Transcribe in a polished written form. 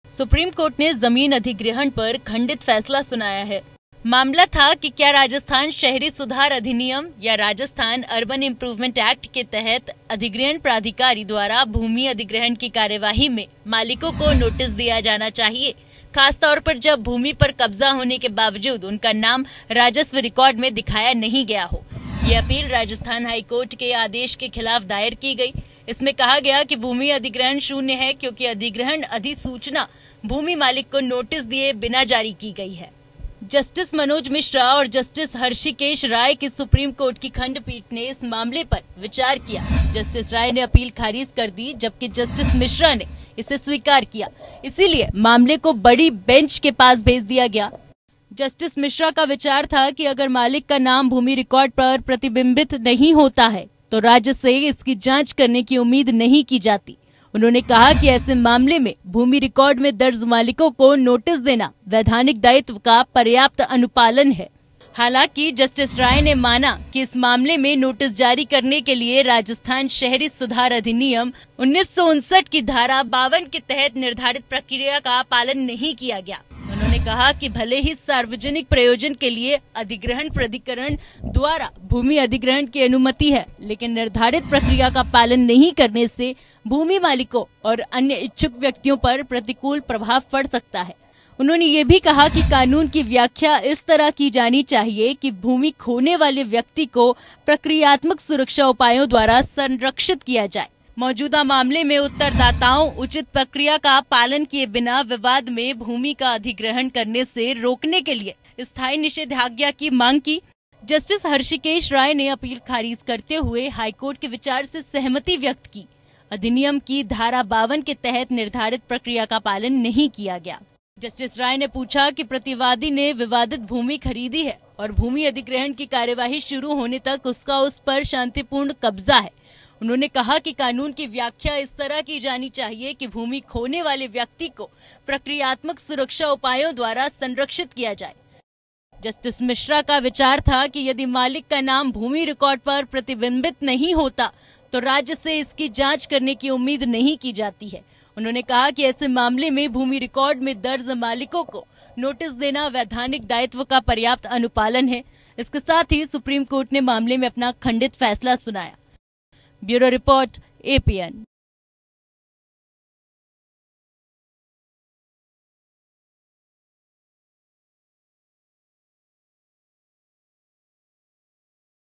Supreme court ने जमीन अधिग्रहण पर खंडित फैसला सुनाया है। मामला था कि क्या राजस्थान शहरी सुधार अधिनियम या राजस्थान अर्बन इम्प्रूवमेंट एक्ट के तहत अधिग्रहण प्राधिकारी द्वारा भूमि अधिग्रहण की कार्यवाही में मालिकों को नोटिस दिया जाना चाहिए, खास तौर पर जब भूमि पर कब्जा होने के बावजूद उनका नाम राजस्व रिकॉर्ड में दिखाया नहीं गया हो। ये अपील राजस्थान हाई कोर्ट के आदेश के खिलाफ दायर की गई। इसमें कहा गया कि भूमि अधिग्रहण शून्य है क्योंकि अधिग्रहण अधिसूचना भूमि मालिक को नोटिस दिए बिना जारी की गई है। जस्टिस मनोज मिश्रा और जस्टिस हर्षिकेश राय की सुप्रीम कोर्ट की खंडपीठ ने इस मामले पर विचार किया। जस्टिस राय ने अपील खारिज कर दी, जबकि जस्टिस मिश्रा ने इसे स्वीकार किया। इसीलिए मामले को बड़ी बेंच के पास भेज दिया गया। जस्टिस मिश्रा का विचार था कि अगर मालिक का नाम भूमि रिकॉर्ड पर प्रतिबिंबित नहीं होता है तो राज्य से इसकी जांच करने की उम्मीद नहीं की जाती। उन्होंने कहा कि ऐसे मामले में भूमि रिकॉर्ड में दर्ज मालिकों को नोटिस देना वैधानिक दायित्व का पर्याप्त अनुपालन है। हालांकि जस्टिस राय ने माना कि इस मामले में नोटिस जारी करने के लिए राजस्थान शहरी सुधार अधिनियम 1959 की धारा 52 के तहत निर्धारित प्रक्रिया का पालन नहीं किया गया। उन्होंने कहा कि भले ही सार्वजनिक प्रयोजन के लिए अधिग्रहण प्राधिकरण द्वारा भूमि अधिग्रहण की अनुमति है, लेकिन निर्धारित प्रक्रिया का पालन नहीं करने से भूमि मालिकों और अन्य इच्छुक व्यक्तियों पर प्रतिकूल प्रभाव पड़ सकता है। उन्होंने ये भी कहा कि कानून की व्याख्या इस तरह की जानी चाहिए कि भूमि खोने वाले व्यक्ति को प्रक्रियात्मक सुरक्षा उपायों द्वारा संरक्षित किया जाए। मौजूदा मामले में उत्तरदाताओं उचित प्रक्रिया का पालन किए बिना विवाद में भूमि का अधिग्रहण करने से रोकने के लिए स्थायी निषेधाज्ञा की मांग की। जस्टिस हर्षिकेश राय ने अपील खारिज करते हुए हाईकोर्ट के विचार से सहमति व्यक्त की। अधिनियम की धारा 52 के तहत निर्धारित प्रक्रिया का पालन नहीं किया गया। जस्टिस राय ने पूछा कि प्रतिवादी ने विवादित भूमि खरीदी है और भूमि अधिग्रहण की कार्यवाही शुरू होने तक उसका उस पर शांतिपूर्ण कब्जा है। उन्होंने कहा कि कानून की व्याख्या इस तरह की जानी चाहिए कि भूमि खोने वाले व्यक्ति को प्रक्रियात्मक सुरक्षा उपायों द्वारा संरक्षित किया जाए। जस्टिस मिश्रा का विचार था कि यदि मालिक का नाम भूमि रिकॉर्ड पर प्रतिबिंबित नहीं होता तो राज्य से इसकी जांच करने की उम्मीद नहीं की जाती है। उन्होंने कहा कि ऐसे मामले में भूमि रिकॉर्ड में दर्ज मालिकों को नोटिस देना वैधानिक दायित्व का पर्याप्त अनुपालन है। इसके साथ ही सुप्रीम कोर्ट ने मामले में अपना खंडित फैसला सुनाया। Bureau report, APN।